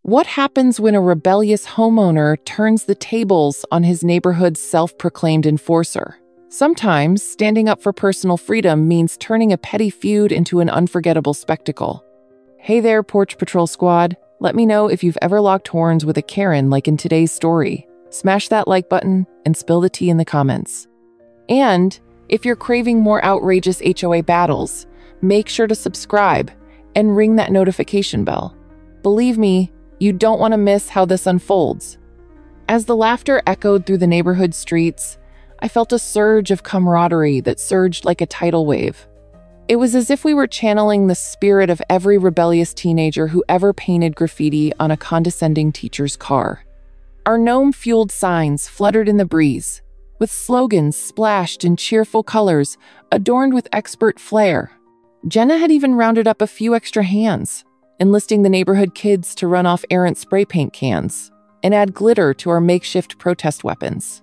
What happens when a rebellious homeowner turns the tables on his neighborhood's self-proclaimed enforcer? Sometimes, standing up for personal freedom means turning a petty feud into an unforgettable spectacle. Hey there, Porch Patrol Squad. Let me know if you've ever locked horns with a Karen like in today's story. Smash that like button and spill the tea in the comments. And if you're craving more outrageous HOA battles, make sure to subscribe and ring that notification bell. Believe me, you don't want to miss how this unfolds. As the laughter echoed through the neighborhood streets, I felt a surge of camaraderie that surged like a tidal wave. It was as if we were channeling the spirit of every rebellious teenager who ever painted graffiti on a condescending teacher's car. Our gnome-fueled signs fluttered in the breeze, with slogans splashed in cheerful colors, adorned with expert flair. Jenna had even rounded up a few extra hands, enlisting the neighborhood kids to run off errant spray paint cans and add glitter to our makeshift protest weapons.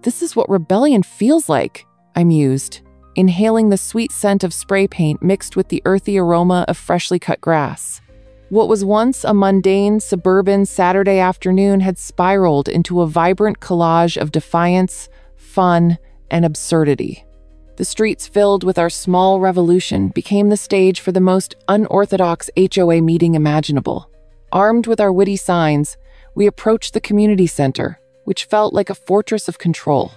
This is what rebellion feels like, I mused, inhaling the sweet scent of spray paint mixed with the earthy aroma of freshly cut grass. What was once a mundane suburban Saturday afternoon had spiraled into a vibrant collage of defiance, fun, and absurdity. The streets filled with our small revolution became the stage for the most unorthodox HOA meeting imaginable. Armed with our witty signs, we approached the community center, which felt like a fortress of control.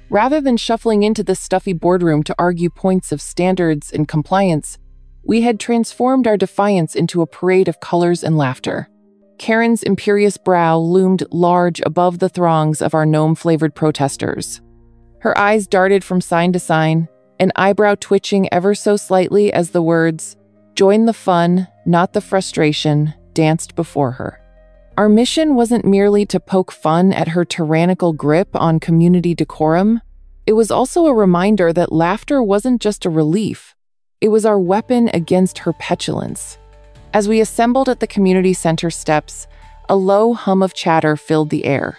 Rather than shuffling into the stuffy boardroom to argue points of standards and compliance, we had transformed our defiance into a parade of colors and laughter. Karen's imperious brow loomed large above the throngs of our gnome-flavored protesters. Her eyes darted from sign to sign, an eyebrow twitching ever so slightly as the words, "Join the fun, not the frustration," danced before her. Our mission wasn't merely to poke fun at her tyrannical grip on community decorum. It was also a reminder that laughter wasn't just a relief. It was our weapon against her petulance. As we assembled at the community center steps, a low hum of chatter filled the air.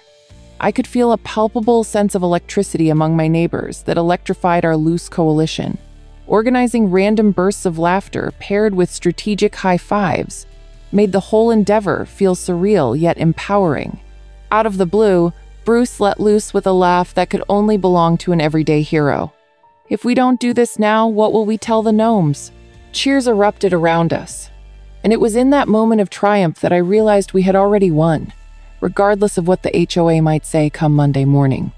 I could feel a palpable sense of electricity among my neighbors that electrified our loose coalition. Organizing random bursts of laughter paired with strategic high fives made the whole endeavor feel surreal yet empowering. Out of the blue, Bruce let loose with a laugh that could only belong to an everyday hero. "If we don't do this now, what will we tell the gnomes?" Cheers erupted around us. And it was in that moment of triumph that I realized we had already won, regardless of what the HOA might say come Monday morning.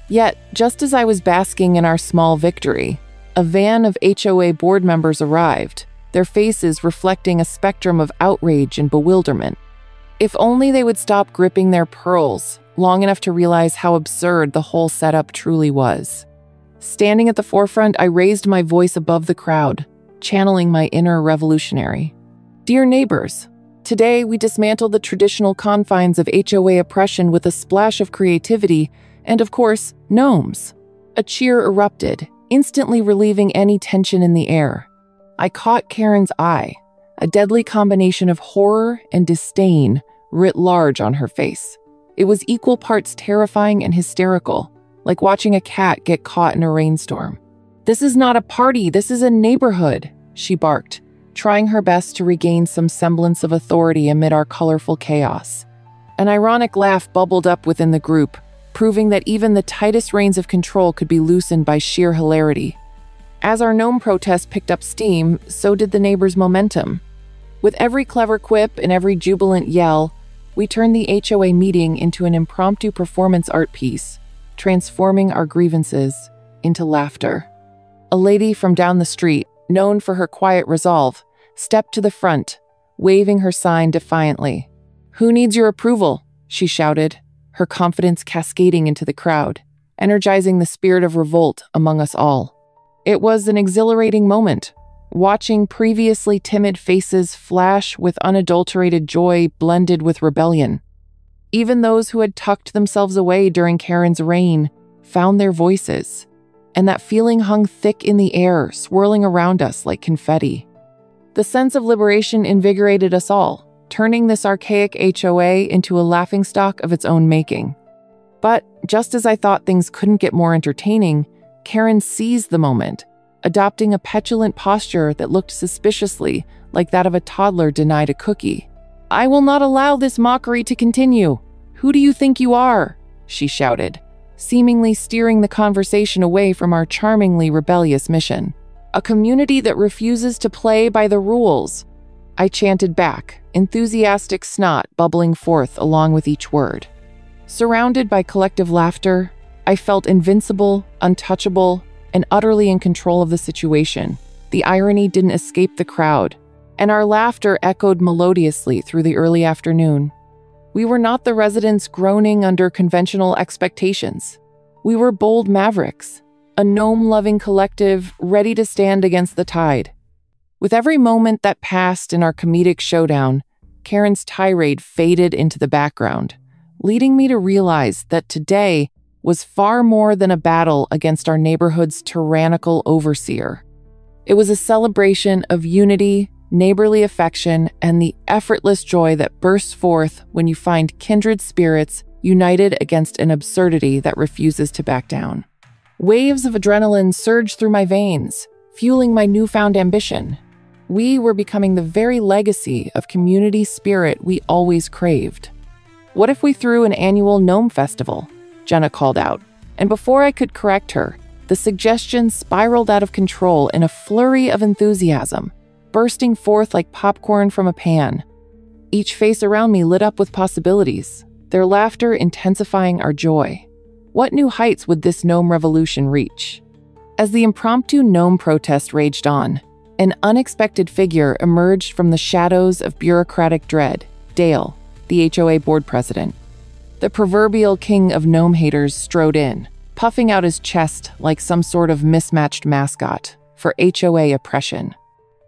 Yet, just as I was basking in our small victory, a van of HOA board members arrived, their faces reflecting a spectrum of outrage and bewilderment. If only they would stop gripping their pearls long enough to realize how absurd the whole setup truly was. Standing at the forefront, I raised my voice above the crowd, channeling my inner revolutionary. "Dear neighbors, today we dismantle the traditional confines of HOA oppression with a splash of creativity and, of course, gnomes." A cheer erupted, instantly relieving any tension in the air. I caught Karen's eye, a deadly combination of horror and disdain writ large on her face. It was equal parts terrifying and hysterical, like watching a cat get caught in a rainstorm. "This is not a party, this is a neighborhood," she barked, trying her best to regain some semblance of authority amid our colorful chaos. An ironic laugh bubbled up within the group, proving that even the tightest reins of control could be loosened by sheer hilarity. As our gnome protest picked up steam, so did the neighbors' momentum. With every clever quip and every jubilant yell, we turned the HOA meeting into an impromptu performance art piece, transforming our grievances into laughter. A lady from down the street, known for her quiet resolve, stepped to the front, waving her sign defiantly. "Who needs your approval?" she shouted, her confidence cascading into the crowd, energizing the spirit of revolt among us all. It was an exhilarating moment, watching previously timid faces flash with unadulterated joy blended with rebellion. Even those who had tucked themselves away during Karen's reign found their voices, and that feeling hung thick in the air, swirling around us like confetti. The sense of liberation invigorated us all, turning this archaic HOA into a laughingstock of its own making. But just as I thought things couldn't get more entertaining, Karen seized the moment, adopting a petulant posture that looked suspiciously like that of a toddler denied a cookie. I will not allow this mockery to continue. Who do you think you are? She shouted, seemingly steering the conversation away from our charmingly rebellious mission. A community that refuses to play by the rules. I chanted back, enthusiastic snot bubbling forth along with each word. Surrounded by collective laughter, I felt invincible, untouchable, and utterly in control of the situation. The irony didn't escape the crowd, and our laughter echoed melodiously through the early afternoon. We were not the residents groaning under conventional expectations. We were bold mavericks, a gnome-loving collective ready to stand against the tide. With every moment that passed in our comedic showdown, Karen's tirade faded into the background, leading me to realize that today was far more than a battle against our neighborhood's tyrannical overseer. It was a celebration of unity, neighborly affection, and the effortless joy that bursts forth when you find kindred spirits united against an absurdity that refuses to back down. Waves of adrenaline surged through my veins, fueling my newfound ambition. We were becoming the very legacy of community spirit we always craved. What if we threw an annual gnome festival? Jenna called out, and before I could correct her, the suggestion spiraled out of control in a flurry of enthusiasm, bursting forth like popcorn from a pan. Each face around me lit up with possibilities, their laughter intensifying our joy. What new heights would this gnome revolution reach? As the impromptu gnome protest raged on, an unexpected figure emerged from the shadows of bureaucratic dread, Dale, the HOA board president. The proverbial king of gnome haters strode in, puffing out his chest like some sort of mismatched mascot for HOA oppression.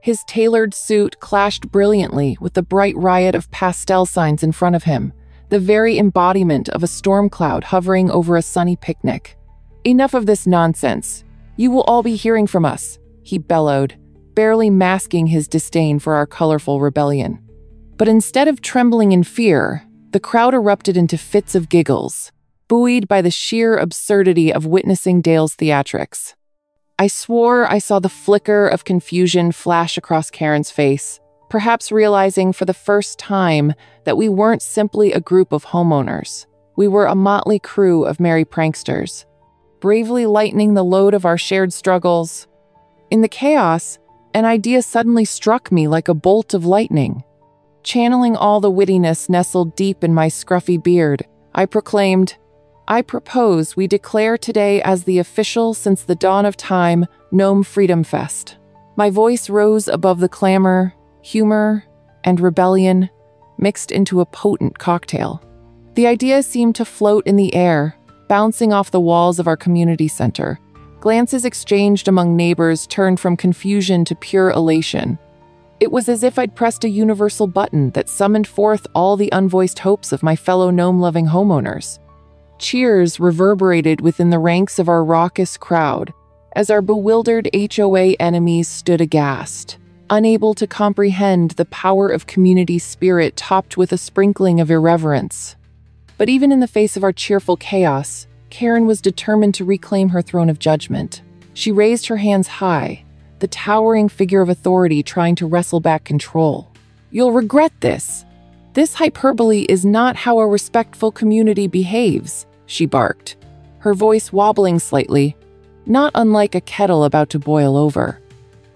His tailored suit clashed brilliantly with the bright riot of pastel signs in front of him, the very embodiment of a storm cloud hovering over a sunny picnic. Enough of this nonsense. You will all be hearing from us, he bellowed, barely masking his disdain for our colorful rebellion. But instead of trembling in fear, the crowd erupted into fits of giggles, buoyed by the sheer absurdity of witnessing Dale's theatrics. I swore I saw the flicker of confusion flash across Karen's face, perhaps realizing for the first time that we weren't simply a group of homeowners. We were a motley crew of merry pranksters, bravely lightening the load of our shared struggles. In the chaos, an idea suddenly struck me like a bolt of lightning. Channeling all the wittiness nestled deep in my scruffy beard, I proclaimed, I propose we declare today as the official since the dawn of time Gnome Freedom Fest. My voice rose above the clamor, humor, and rebellion, mixed into a potent cocktail. The idea seemed to float in the air, bouncing off the walls of our community center. Glances exchanged among neighbors turned from confusion to pure elation. It was as if I'd pressed a universal button that summoned forth all the unvoiced hopes of my fellow gnome-loving homeowners. Cheers reverberated within the ranks of our raucous crowd as our bewildered HOA enemies stood aghast, unable to comprehend the power of community spirit topped with a sprinkling of irreverence. But even in the face of our cheerful chaos, Karen was determined to reclaim her throne of judgment. She raised her hands high, the towering figure of authority trying to wrestle back control. You'll regret this. This hyperbole is not how a respectful community behaves, she barked, her voice wobbling slightly, not unlike a kettle about to boil over.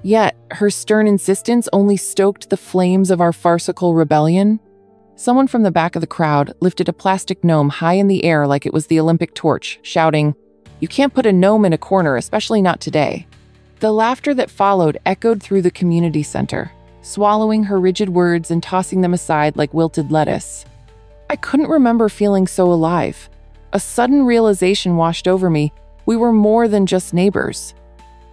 Yet, her stern insistence only stoked the flames of our farcical rebellion. Someone from the back of the crowd lifted a plastic gnome high in the air like it was the Olympic torch, shouting, "You can't put a gnome in a corner, especially not today." The laughter that followed echoed through the community center, swallowing her rigid words and tossing them aside like wilted lettuce. I couldn't remember feeling so alive. A sudden realization washed over me. We were more than just neighbors.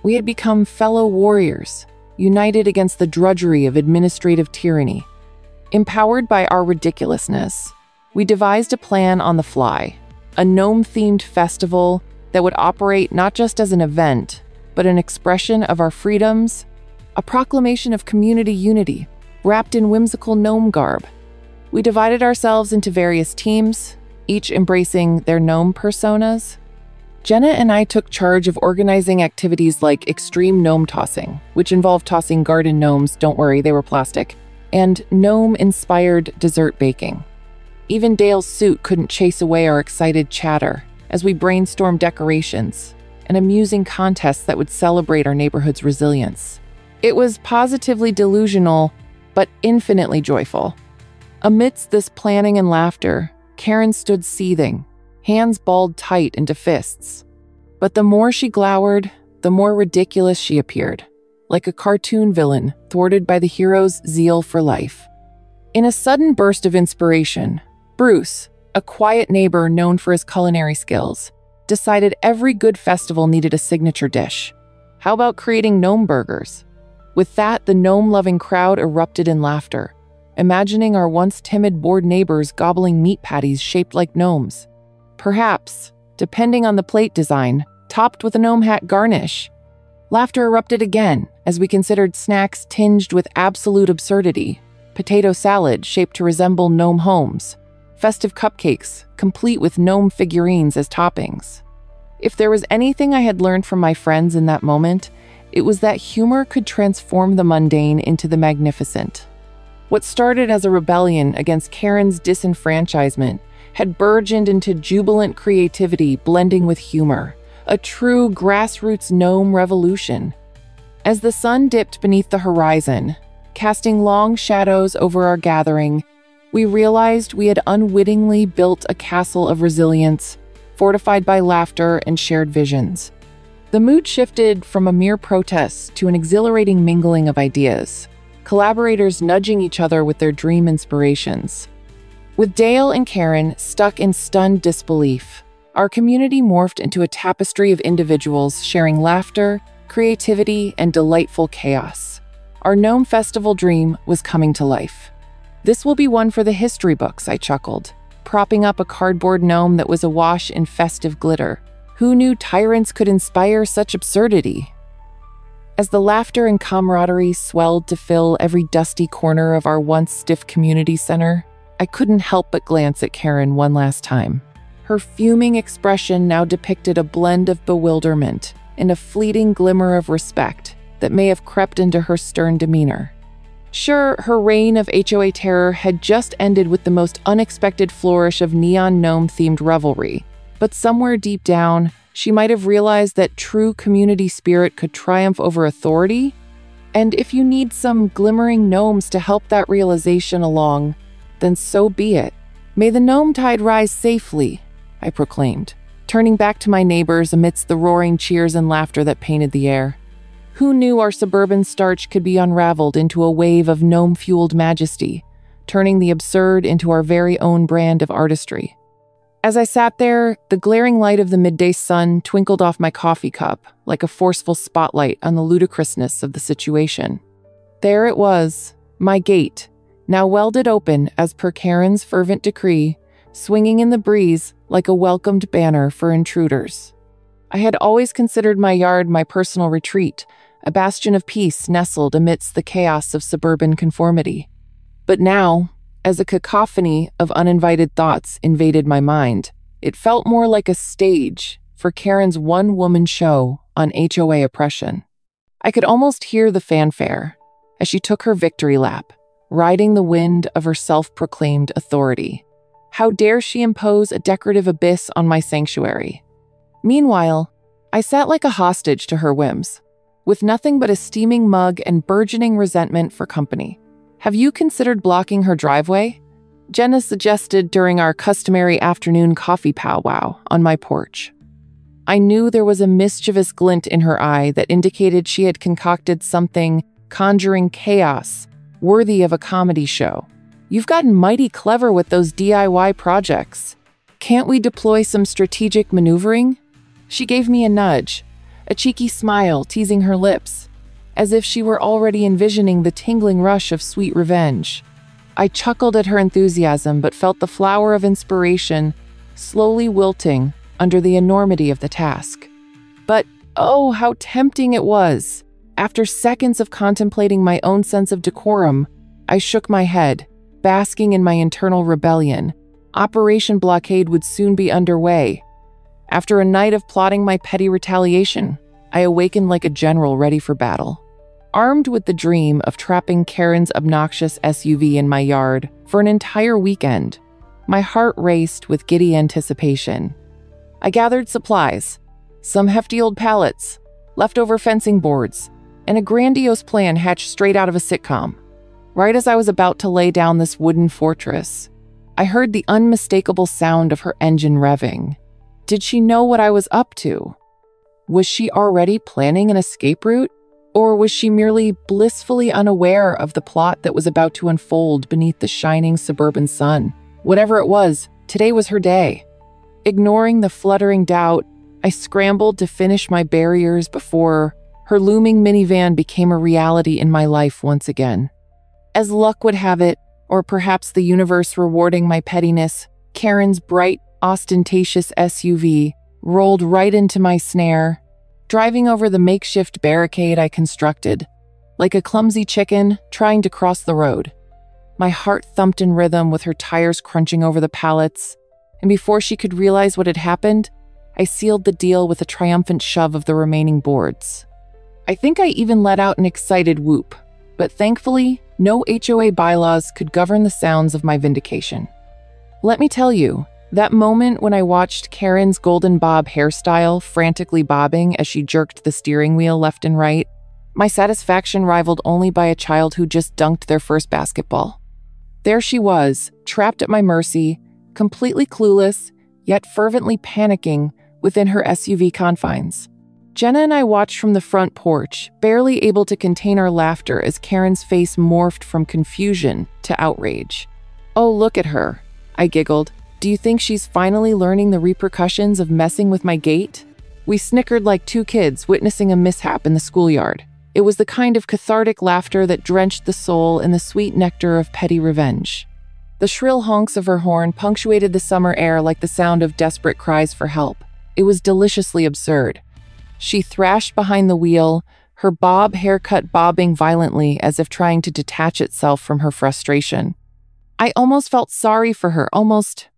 We had become fellow warriors, united against the drudgery of administrative tyranny. Empowered by our ridiculousness, we devised a plan on the fly, a gnome-themed festival that would operate not just as an event, but an expression of our freedoms, a proclamation of community unity, wrapped in whimsical gnome garb. We divided ourselves into various teams, each embracing their gnome personas. Jenna and I took charge of organizing activities like extreme gnome tossing, which involved tossing garden gnomes, don't worry, they were plastic, and gnome-inspired dessert baking. Even Dale's suit couldn't chase away our excited chatter as we brainstormed decorations and amusing contests that would celebrate our neighborhood's resilience. It was positively delusional, but infinitely joyful. Amidst this planning and laughter, Karen stood seething, hands balled tight into fists. But the more she glowered, the more ridiculous she appeared, like a cartoon villain thwarted by the hero's zeal for life. In a sudden burst of inspiration, Bruce, a quiet neighbor known for his culinary skills, decided every good festival needed a signature dish. How about creating gnome burgers? With that, the gnome-loving crowd erupted in laughter, imagining our once timid, bored neighbors gobbling meat patties shaped like gnomes. Perhaps, depending on the plate design, topped with a gnome hat garnish. Laughter erupted again as we considered snacks tinged with absolute absurdity, potato salad shaped to resemble gnome homes, festive cupcakes complete with gnome figurines as toppings. If there was anything I had learned from my friends in that moment, it was that humor could transform the mundane into the magnificent. What started as a rebellion against Karen's disenfranchisement had burgeoned into jubilant creativity blending with humor, a true grassroots gnome revolution. As the sun dipped beneath the horizon, casting long shadows over our gathering, we realized we had unwittingly built a castle of resilience, fortified by laughter and shared visions. The mood shifted from a mere protest to an exhilarating mingling of ideas, collaborators nudging each other with their dream inspirations. With Dale and Karen stuck in stunned disbelief, our community morphed into a tapestry of individuals sharing laughter, creativity, and delightful chaos. Our Gnome Festival dream was coming to life. "This will be one for the history books," I chuckled, propping up a cardboard gnome that was awash in festive glitter. Who knew tyrants could inspire such absurdity? As the laughter and camaraderie swelled to fill every dusty corner of our once stiff community center, I couldn't help but glance at Karen one last time. Her fuming expression now depicted a blend of bewilderment and a fleeting glimmer of respect that may have crept into her stern demeanor. Sure, her reign of HOA terror had just ended with the most unexpected flourish of neon gnome-themed revelry, but somewhere deep down, she might have realized that true community spirit could triumph over authority. And if you need some glimmering gnomes to help that realization along, then so be it. "May the gnome tide rise safely," I proclaimed, turning back to my neighbors amidst the roaring cheers and laughter that painted the air. Who knew our suburban starch could be unraveled into a wave of gnome-fueled majesty, turning the absurd into our very own brand of artistry? As I sat there, the glaring light of the midday sun twinkled off my coffee cup like a forceful spotlight on the ludicrousness of the situation. There it was, my gate, now welded open as per Karen's fervent decree, swinging in the breeze like a welcomed banner for intruders. I had always considered my yard my personal retreat, a bastion of peace nestled amidst the chaos of suburban conformity. But now, as a cacophony of uninvited thoughts invaded my mind, it felt more like a stage for Karen's one-woman show on HOA oppression. I could almost hear the fanfare as she took her victory lap, riding the wind of her self-proclaimed authority. How dare she impose a decorative abyss on my sanctuary? Meanwhile, I sat like a hostage to her whims, with nothing but a steaming mug and burgeoning resentment for company. "Have you considered blocking her driveway?" Jenna suggested during our customary afternoon coffee powwow on my porch. I knew there was a mischievous glint in her eye that indicated she had concocted something conjuring chaos worthy of a comedy show. "You've gotten mighty clever with those DIY projects. Can't we deploy some strategic maneuvering?" She gave me a nudge, a cheeky smile teasing her lips, as if she were already envisioning the tingling rush of sweet revenge. I chuckled at her enthusiasm but felt the flower of inspiration slowly wilting under the enormity of the task. But, oh, how tempting it was! After seconds of contemplating my own sense of decorum, I shook my head, basking in my internal rebellion. Operation Blockade would soon be underway. After a night of plotting my petty retaliation, I awakened like a general ready for battle. armed with the dream of trapping Karen's obnoxious SUV in my yard for an entire weekend. My heart raced with giddy anticipation. I gathered supplies, some hefty old pallets, leftover fencing boards, and a grandiose plan hatched straight out of a sitcom. Right as I was about to lay down this wooden fortress, I heard the unmistakable sound of her engine revving. Did she know what I was up to? Was she already planning an escape route? Or was she merely blissfully unaware of the plot that was about to unfold beneath the shining suburban sun? Whatever it was, today was her day. Ignoring the fluttering doubt, I scrambled to finish my barriers before her looming minivan became a reality in my life once again. As luck would have it, or perhaps the universe rewarding my pettiness, Karen's bright, ostentatious SUV rolled right into my snare, driving over the makeshift barricade I constructed, like a clumsy chicken trying to cross the road. My heart thumped in rhythm with her tires crunching over the pallets, and before she could realize what had happened, I sealed the deal with a triumphant shove of the remaining boards. I think I even let out an excited whoop, but thankfully, no HOA bylaws could govern the sounds of my vindication. Let me tell you, that moment when I watched Karen's golden bob hairstyle frantically bobbing as she jerked the steering wheel left and right, my satisfaction rivaled only by a child who just dunked their first basketball. There she was, trapped at my mercy, completely clueless, yet fervently panicking within her SUV confines. Jenna and I watched from the front porch, barely able to contain our laughter as Karen's face morphed from confusion to outrage. "Oh, look at her," I giggled. "Do you think she's finally learning the repercussions of messing with my gate?" We snickered like two kids witnessing a mishap in the schoolyard. It was the kind of cathartic laughter that drenched the soul in the sweet nectar of petty revenge. The shrill honks of her horn punctuated the summer air like the sound of desperate cries for help. It was deliciously absurd. She thrashed behind the wheel, her bob haircut bobbing violently as if trying to detach itself from her frustration. I almost felt sorry for her, almost.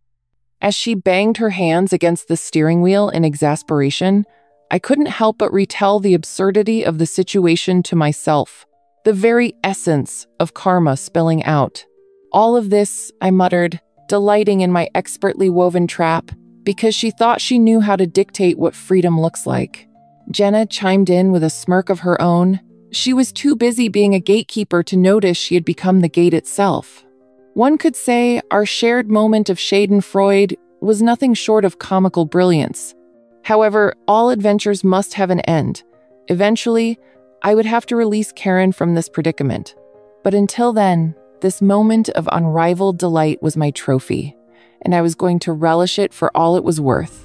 As she banged her hands against the steering wheel in exasperation, I couldn't help but retell the absurdity of the situation to myself, the very essence of karma spilling out. All of this, I muttered, delighting in my expertly woven trap, because she thought she knew how to dictate what freedom looks like. Jenna chimed in with a smirk of her own. She was too busy being a gatekeeper to notice she had become the gate itself. One could say our shared moment of schadenfreude was nothing short of comical brilliance. However, all adventures must have an end. Eventually, I would have to release Karen from this predicament. But until then, this moment of unrivaled delight was my trophy, and I was going to relish it for all it was worth.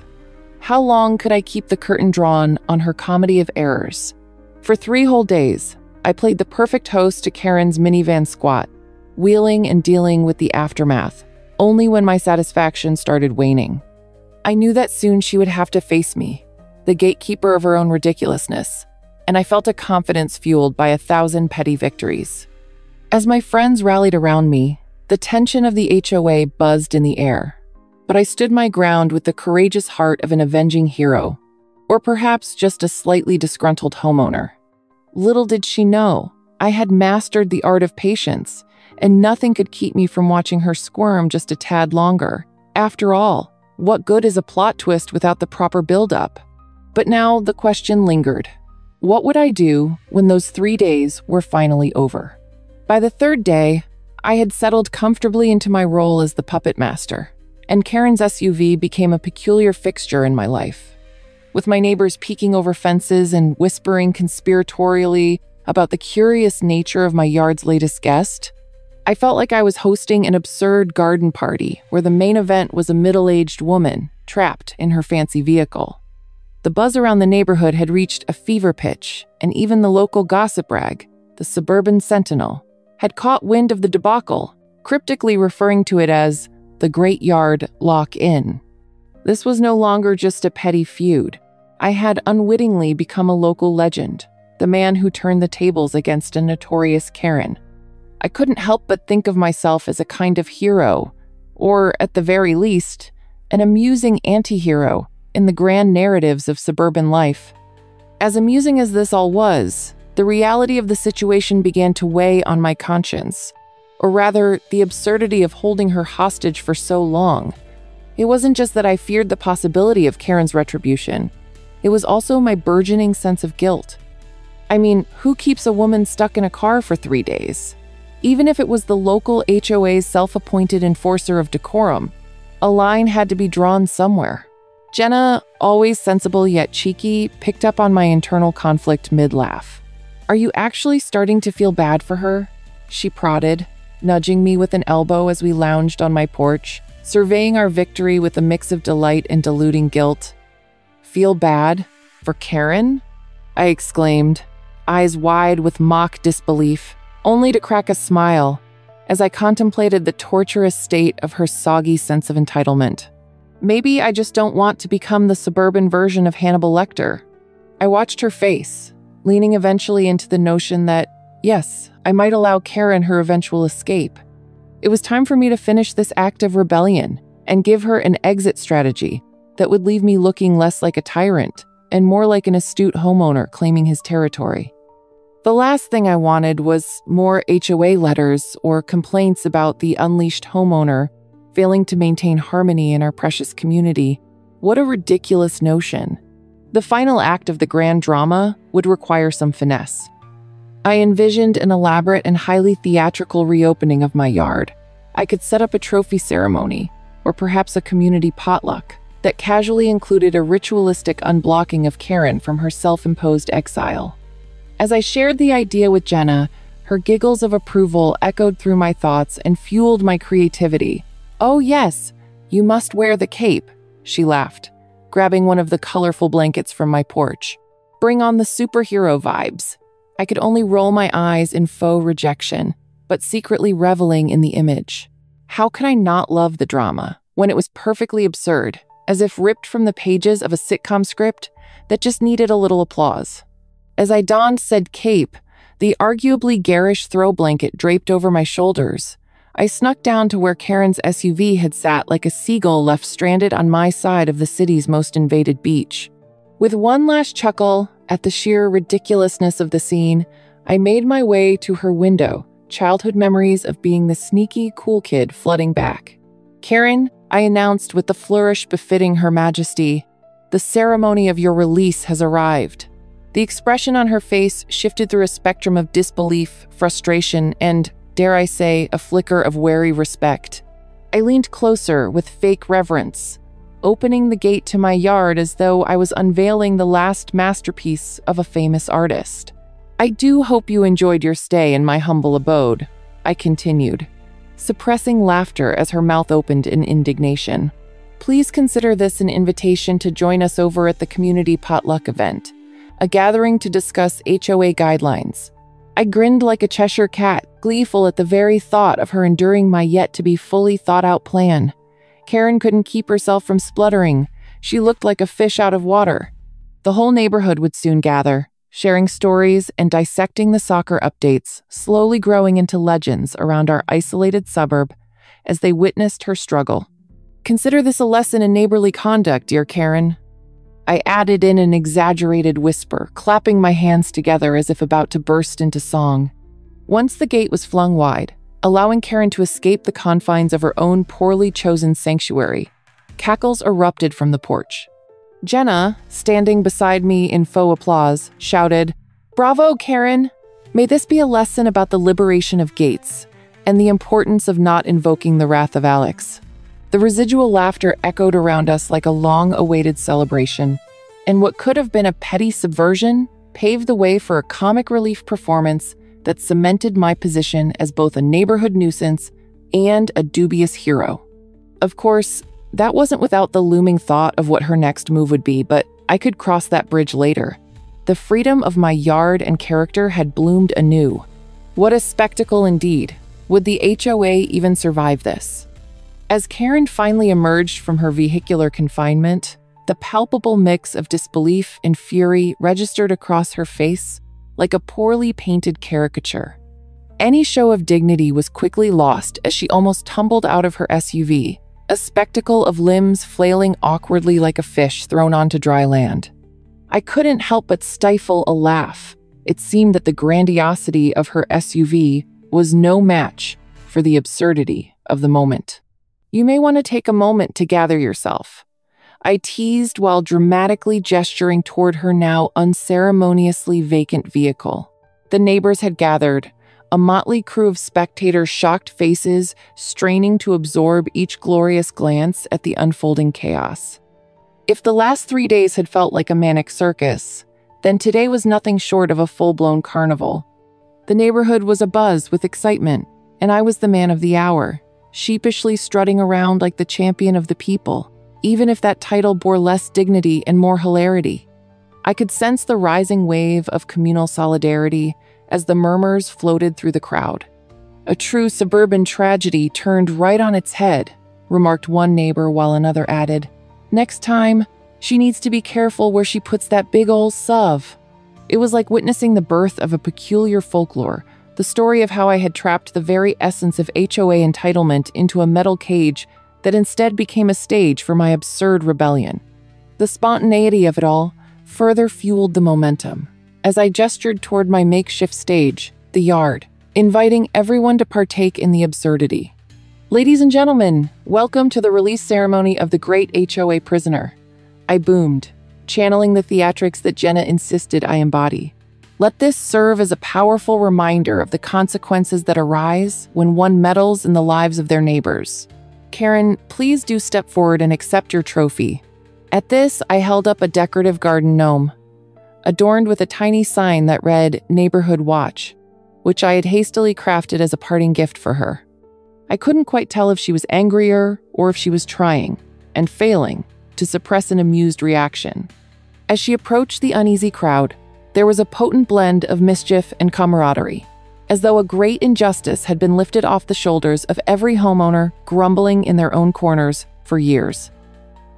How long could I keep the curtain drawn on her comedy of errors? For 3 whole days, I played the perfect host to Karen's minivan squat, wheeling and dealing with the aftermath, only when my satisfaction started waning. I knew that soon she would have to face me, the gatekeeper of her own ridiculousness, and I felt a confidence fueled by 1,000 petty victories. As my friends rallied around me, the tension of the HOA buzzed in the air, but I stood my ground with the courageous heart of an avenging hero, or perhaps just a slightly disgruntled homeowner. Little did she know, I had mastered the art of patience, and nothing could keep me from watching her squirm just a tad longer. After all, what good is a plot twist without the proper build-up? But now the question lingered. What would I do when those 3 days were finally over? By the 3rd day, I had settled comfortably into my role as the puppet master, and Karen's SUV became a peculiar fixture in my life. With my neighbors peeking over fences and whispering conspiratorially about the curious nature of my yard's latest guest, I felt like I was hosting an absurd garden party where the main event was a middle-aged woman trapped in her fancy vehicle. The buzz around the neighborhood had reached a fever pitch, and even the local gossip rag, the Suburban Sentinel, had caught wind of the debacle, cryptically referring to it as the Great Yard Lock-In. This was no longer just a petty feud. I had unwittingly become a local legend, the man who turned the tables against a notorious Karen. I couldn't help but think of myself as a kind of hero, or at the very least, an amusing anti-hero in the grand narratives of suburban life. As amusing as this all was, The reality of the situation began to weigh on my conscience, or rather, the absurdity of holding her hostage for so long. It wasn't just that I feared the possibility of Karen's retribution. It was also my burgeoning sense of guilt. I mean, who keeps a woman stuck in a car for 3 days? Even if it was the local HOA's self-appointed enforcer of decorum, a line had to be drawn somewhere. Jenna, always sensible yet cheeky, picked up on my internal conflict mid-laugh. "Are you actually starting to feel bad for her?" she prodded, nudging me with an elbow as we lounged on my porch, surveying our victory with a mix of delight and diluting guilt. "Feel bad? For Karen?" I exclaimed, eyes wide with mock disbelief, only to crack a smile as I contemplated the torturous state of her soggy sense of entitlement. Maybe I just don't want to become the suburban version of Hannibal Lecter. I watched her face, leaning eventually into the notion that, yes, I might allow Karen her eventual escape. It was time for me to finish this act of rebellion and give her an exit strategy that would leave me looking less like a tyrant and more like an astute homeowner claiming his territory. The last thing I wanted was more HOA letters or complaints about the unleashed homeowner failing to maintain harmony in our precious community. What a ridiculous notion. The final act of the grand drama would require some finesse. I envisioned an elaborate and highly theatrical reopening of my yard. I could set up a trophy ceremony, or perhaps a community potluck, that casually included a ritualistic unblocking of Karen from her self-imposed exile. As I shared the idea with Jenna, her giggles of approval echoed through my thoughts and fueled my creativity. "Oh yes, you must wear the cape," she laughed, grabbing one of the colorful blankets from my porch. "Bring on the superhero vibes." I could only roll my eyes in faux rejection, but secretly reveling in the image. How could I not love the drama when it was perfectly absurd, as if ripped from the pages of a sitcom script that just needed a little applause? As I donned said cape, the arguably garish throw blanket draped over my shoulders, I snuck down to where Karen's SUV had sat like a seagull left stranded on my side of the city's most invaded beach. With one last chuckle at the sheer ridiculousness of the scene, I made my way to her window, childhood memories of being the sneaky, cool kid flooding back. "Karen," I announced with the flourish befitting Her Majesty, "the ceremony of your release has arrived." The expression on her face shifted through a spectrum of disbelief, frustration, and, dare I say, a flicker of wary respect. I leaned closer with fake reverence, opening the gate to my yard as though I was unveiling the last masterpiece of a famous artist. "I do hope you enjoyed your stay in my humble abode," I continued, suppressing laughter as her mouth opened in indignation. "Please consider this an invitation to join us over at the community potluck event, a gathering to discuss HOA guidelines." I grinned like a Cheshire cat, gleeful at the very thought of her enduring my yet-to-be-fully thought-out plan. Karen couldn't keep herself from spluttering. She looked like a fish out of water. The whole neighborhood would soon gather, sharing stories and dissecting the soccer updates, slowly growing into legends around our isolated suburb as they witnessed her struggle. "Consider this a lesson in neighborly conduct, dear Karen," I added in an exaggerated whisper, clapping my hands together as if about to burst into song. Once the gate was flung wide, allowing Karen to escape the confines of her own poorly chosen sanctuary, cackles erupted from the porch. Jenna, standing beside me in faux applause, shouted, "Bravo, Karen! May this be a lesson about the liberation of gates and the importance of not invoking the wrath of Alex." The residual laughter echoed around us like a long-awaited celebration, and what could have been a petty subversion paved the way for a comic relief performance that cemented my position as both a neighborhood nuisance and a dubious hero. Of course, that wasn't without the looming thought of what her next move would be, but I could cross that bridge later. The freedom of my yard and character had bloomed anew. What a spectacle indeed. Would the HOA even survive this? As Karen finally emerged from her vehicular confinement, the palpable mix of disbelief and fury registered across her face like a poorly painted caricature. Any show of dignity was quickly lost as she almost tumbled out of her SUV, a spectacle of limbs flailing awkwardly like a fish thrown onto dry land. I couldn't help but stifle a laugh, It seemed that the grandiosity of her SUV was no match for the absurdity of the moment. "You may want to take a moment to gather yourself," I teased while dramatically gesturing toward her now unceremoniously vacant vehicle. The neighbors had gathered, a motley crew of spectators' shocked faces straining to absorb each glorious glance at the unfolding chaos. If the last 3 days had felt like a manic circus, then today was nothing short of a full-blown carnival. The neighborhood was abuzz with excitement, and I was the man of the hour, sheepishly strutting around like the champion of the people, even if that title bore less dignity and more hilarity. I could sense the rising wave of communal solidarity as the murmurs floated through the crowd. "A true suburban tragedy turned right on its head," remarked one neighbor while another added, "Next time, she needs to be careful where she puts that big ol' suv." It was like witnessing the birth of a peculiar folklore, the story of how I had trapped the very essence of HOA entitlement into a metal cage that instead became a stage for my absurd rebellion. The spontaneity of it all further fueled the momentum as I gestured toward my makeshift stage, the yard, inviting everyone to partake in the absurdity. "Ladies and gentlemen, welcome to the release ceremony of the great HOA prisoner," I boomed, channeling the theatrics that Jenna insisted I embody. "Let this serve as a powerful reminder of the consequences that arise when one meddles in the lives of their neighbors. Karen, please do step forward and accept your trophy." At this, I held up a decorative garden gnome, adorned with a tiny sign that read "Neighborhood Watch," which I had hastily crafted as a parting gift for her. I couldn't quite tell if she was angrier or if she was trying, and failing, to suppress an amused reaction. As she approached the uneasy crowd, there was a potent blend of mischief and camaraderie, as though a great injustice had been lifted off the shoulders of every homeowner grumbling in their own corners for years.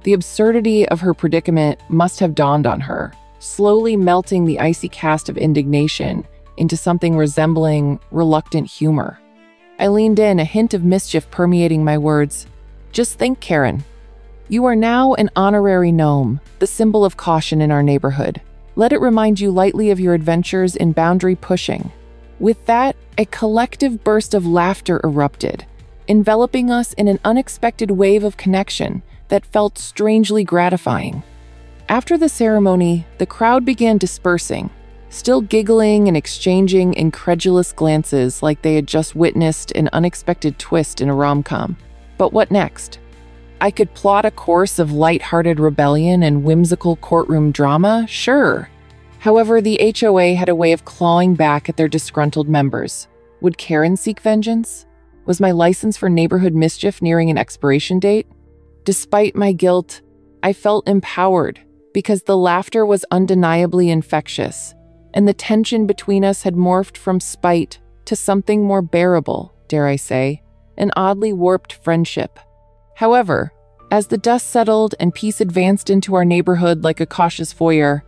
The absurdity of her predicament must have dawned on her, slowly melting the icy cast of indignation into something resembling reluctant humor. I leaned in, a hint of mischief permeating my words. "Just think, Karen. You are now an honorary gnome, the symbol of caution in our neighborhood. Let it remind you lightly of your adventures in boundary pushing." With that, a collective burst of laughter erupted, enveloping us in an unexpected wave of connection that felt strangely gratifying. After the ceremony, the crowd began dispersing, still giggling and exchanging incredulous glances like they had just witnessed an unexpected twist in a rom-com. But what next? I could plot a course of light-hearted rebellion and whimsical courtroom drama, sure. However, the HOA had a way of clawing back at their disgruntled members. Would Karen seek vengeance? Was my license for neighborhood mischief nearing an expiration date? Despite my guilt, I felt empowered because the laughter was undeniably infectious, and the tension between us had morphed from spite to something more bearable, dare I say, an oddly warped friendship. However, as the dust settled and peace advanced into our neighborhood like a cautious foyer,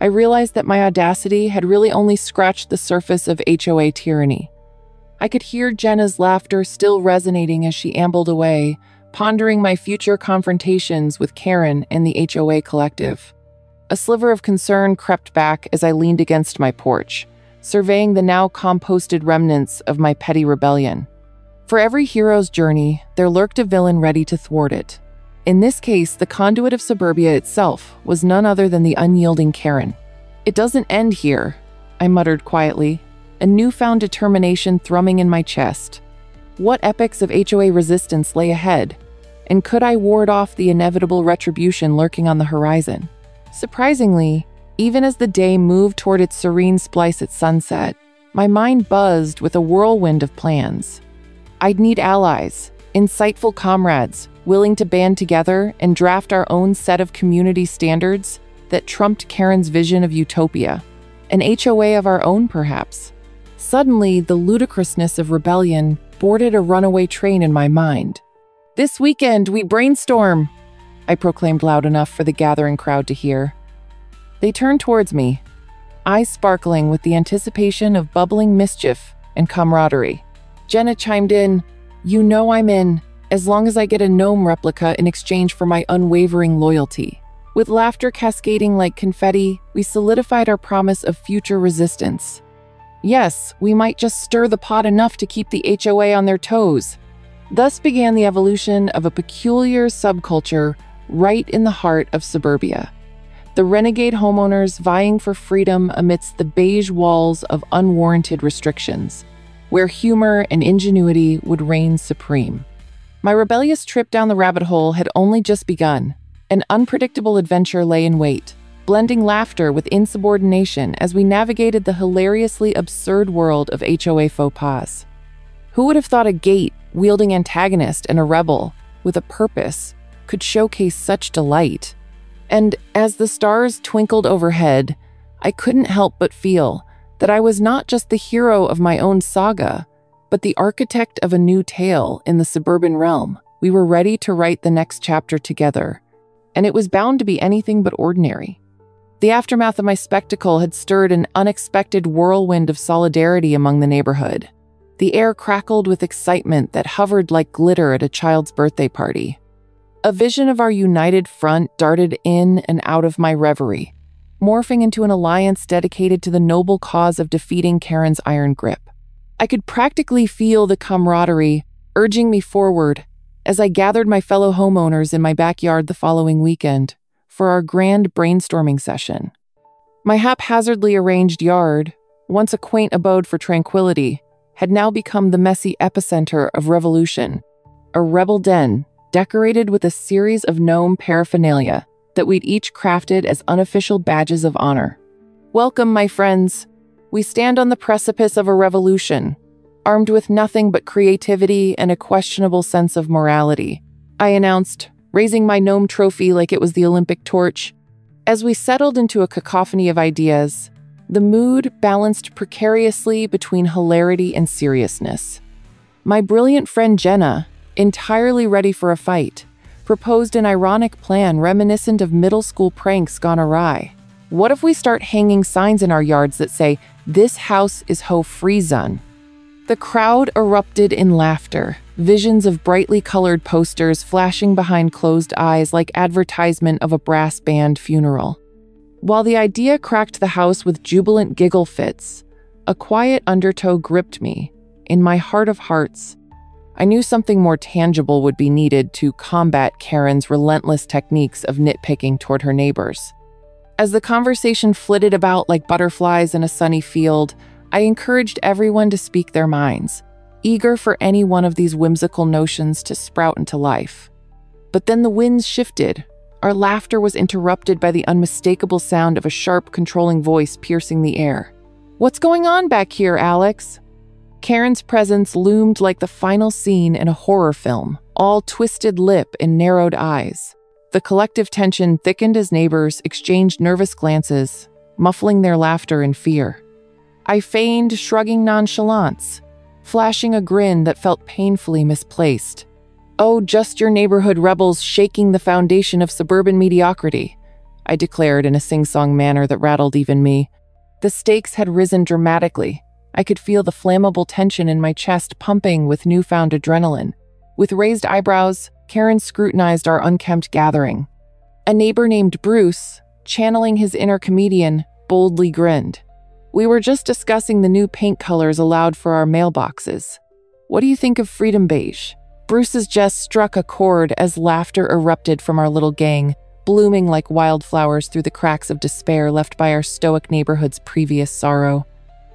I realized that my audacity had really only scratched the surface of HOA tyranny. I could hear Jenna's laughter still resonating as she ambled away, pondering my future confrontations with Karen and the HOA collective. A sliver of concern crept back as I leaned against my porch, surveying the now composted remnants of my petty rebellion. For every hero's journey, there lurked a villain ready to thwart it. In this case, the conduit of suburbia itself was none other than the unyielding Karen. "It doesn't end here," I muttered quietly, a newfound determination thrumming in my chest. What epics of HOA resistance lay ahead, and could I ward off the inevitable retribution lurking on the horizon? Surprisingly, even as the day moved toward its serene splice at sunset, my mind buzzed with a whirlwind of plans. I'd need allies, insightful comrades, willing to band together and draft our own set of community standards that trumped Karen's vision of utopia. An HOA of our own, perhaps. Suddenly, the ludicrousness of rebellion boarded a runaway train in my mind. "This weekend, we brainstorm," I proclaimed loud enough for the gathering crowd to hear. They turned towards me, eyes sparkling with the anticipation of bubbling mischief and camaraderie. Jenna chimed in, "You know I'm in, as long as I get a gnome replica in exchange for my unwavering loyalty," With laughter cascading like confetti, we solidified our promise of future resistance. Yes, we might just stir the pot enough to keep the HOA on their toes. Thus began the evolution of a peculiar subculture right in the heart of suburbia. The renegade homeowners vying for freedom amidst the beige walls of unwarranted restrictions, where humor and ingenuity would reign supreme. My rebellious trip down the rabbit hole had only just begun. An unpredictable adventure lay in wait, blending laughter with insubordination as we navigated the hilariously absurd world of HOA faux pas. Who would have thought a gate-wielding antagonist and a rebel with a purpose could showcase such delight? And as the stars twinkled overhead, I couldn't help but feel that I was not just the hero of my own saga, but the architect of a new tale in the suburban realm. We were ready to write the next chapter together, and it was bound to be anything but ordinary. The aftermath of my spectacle had stirred an unexpected whirlwind of solidarity among the neighborhood. The air crackled with excitement that hovered like glitter at a child's birthday party. A vision of our united front darted in and out of my reverie, morphing into an alliance dedicated to the noble cause of defeating Karen's iron grip. I could practically feel the camaraderie urging me forward as I gathered my fellow homeowners in my backyard the following weekend for our grand brainstorming session. My haphazardly arranged yard, once a quaint abode for tranquility, had now become the messy epicenter of revolution, a rebel den decorated with a series of gnome paraphernalia that we'd each crafted as unofficial badges of honor. Welcome, my friends. We stand on the precipice of a revolution, armed with nothing but creativity and a questionable sense of morality, I announced, raising my gnome trophy like it was the Olympic torch. As we settled into a cacophony of ideas, the mood balanced precariously between hilarity and seriousness. My brilliant friend Jenna, entirely ready for a fight, proposed an ironic plan reminiscent of middle school pranks gone awry. What if we start hanging signs in our yards that say, "This house is ho-free zone"? The crowd erupted in laughter, visions of brightly colored posters flashing behind closed eyes like advertisement of a brass band funeral. While the idea cracked the house with jubilant giggle fits, a quiet undertow gripped me. In my heart of hearts, I knew something more tangible would be needed to combat Karen's relentless techniques of nitpicking toward her neighbors. As the conversation flitted about like butterflies in a sunny field, I encouraged everyone to speak their minds, eager for any one of these whimsical notions to sprout into life. But then the winds shifted. Our laughter was interrupted by the unmistakable sound of a sharp, controlling voice piercing the air. "What's going on back here, Alex?" Karen's presence loomed like the final scene in a horror film, all twisted lip and narrowed eyes. The collective tension thickened as neighbors exchanged nervous glances, muffling their laughter in fear. I feigned shrugging nonchalance, flashing a grin that felt painfully misplaced. "Oh, just your neighborhood rebels shaking the foundation of suburban mediocrity," I declared in a sing-song manner that rattled even me. The stakes had risen dramatically. I could feel the flammable tension in my chest pumping with newfound adrenaline. With raised eyebrows, Karen scrutinized our unkempt gathering. A neighbor named Bruce, channeling his inner comedian, boldly grinned. "We were just discussing the new paint colors allowed for our mailboxes. What do you think of Freedom Beige?" Bruce's jest struck a chord as laughter erupted from our little gang, blooming like wildflowers through the cracks of despair left by our stoic neighborhood's previous sorrow.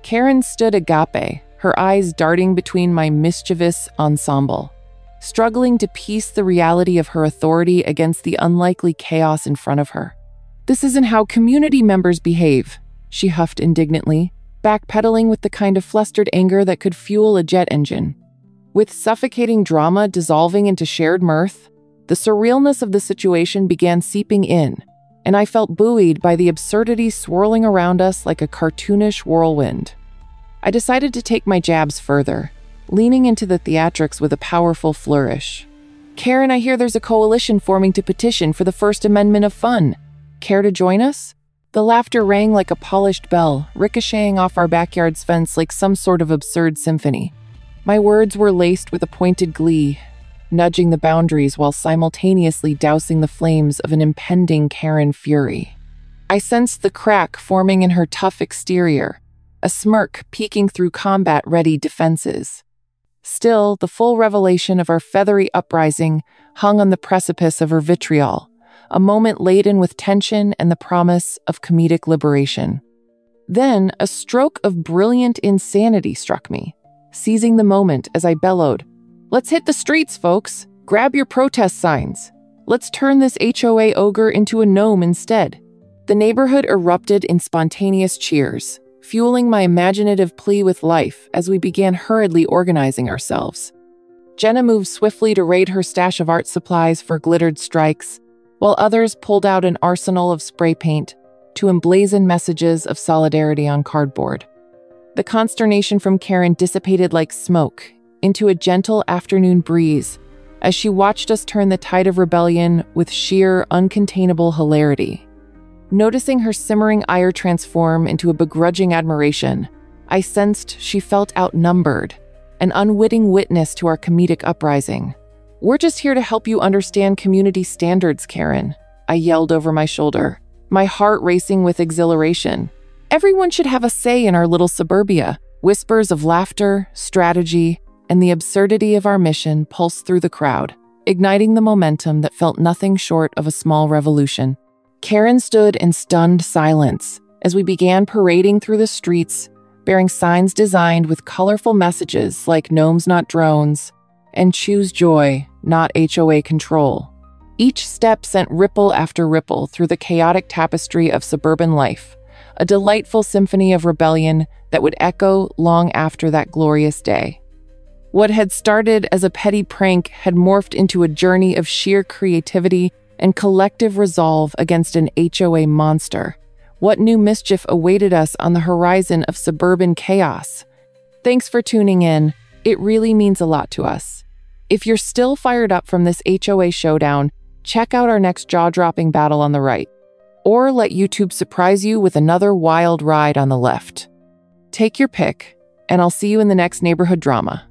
Karen stood agape, her eyes darting between my mischievous ensemble, struggling to piece the reality of her authority against the unlikely chaos in front of her. "This isn't how community members behave," she huffed indignantly, backpedaling with the kind of flustered anger that could fuel a jet engine. With suffocating drama dissolving into shared mirth, the surrealness of the situation began seeping in, and I felt buoyed by the absurdity swirling around us like a cartoonish whirlwind. I decided to take my jabs further, leaning into the theatrics with a powerful flourish. "Karen, I hear there's a coalition forming to petition for the First Amendment of fun. Care to join us?" The laughter rang like a polished bell, ricocheting off our backyard's fence like some sort of absurd symphony. My words were laced with a pointed glee. nudging the boundaries while simultaneously dousing the flames of an impending Karen fury. I sensed the crack forming in her tough exterior, a smirk peeking through combat-ready defenses. Still, the full revelation of our feathery uprising hung on the precipice of her vitriol, a moment laden with tension and the promise of comedic liberation. Then, a stroke of brilliant insanity struck me, seizing the moment as I bellowed, "Let's hit the streets, folks! Grab your protest signs! Let's turn this HOA ogre into a gnome instead!" The neighborhood erupted in spontaneous cheers, fueling my imaginative plea with life as we began hurriedly organizing ourselves. Jenna moved swiftly to raid her stash of art supplies for glittered strikes, while others pulled out an arsenal of spray paint to emblazon messages of solidarity on cardboard. The consternation from Karen dissipated like smoke into a gentle afternoon breeze as she watched us turn the tide of rebellion with sheer, uncontainable hilarity. Noticing her simmering ire transform into a begrudging admiration, I sensed she felt outnumbered, an unwitting witness to our comedic uprising. "We're just here to help you understand community standards, Karen," I yelled over my shoulder, my heart racing with exhilaration. "Everyone should have a say in our little suburbia." Whispers of laughter, strategy, and the absurdity of our mission pulsed through the crowd, igniting the momentum that felt nothing short of a small revolution. Karen stood in stunned silence as we began parading through the streets, bearing signs designed with colorful messages like "Gnomes, not drones," and "Choose joy, not HOA control." Each step sent ripple after ripple through the chaotic tapestry of suburban life, a delightful symphony of rebellion that would echo long after that glorious day. What had started as a petty prank had morphed into a journey of sheer creativity and collective resolve against an HOA monster. What new mischief awaited us on the horizon of suburban chaos? Thanks for tuning in. It really means a lot to us. If you're still fired up from this HOA showdown, check out our next jaw-dropping battle on the right, or let YouTube surprise you with another wild ride on the left. Take your pick, and I'll see you in the next neighborhood drama.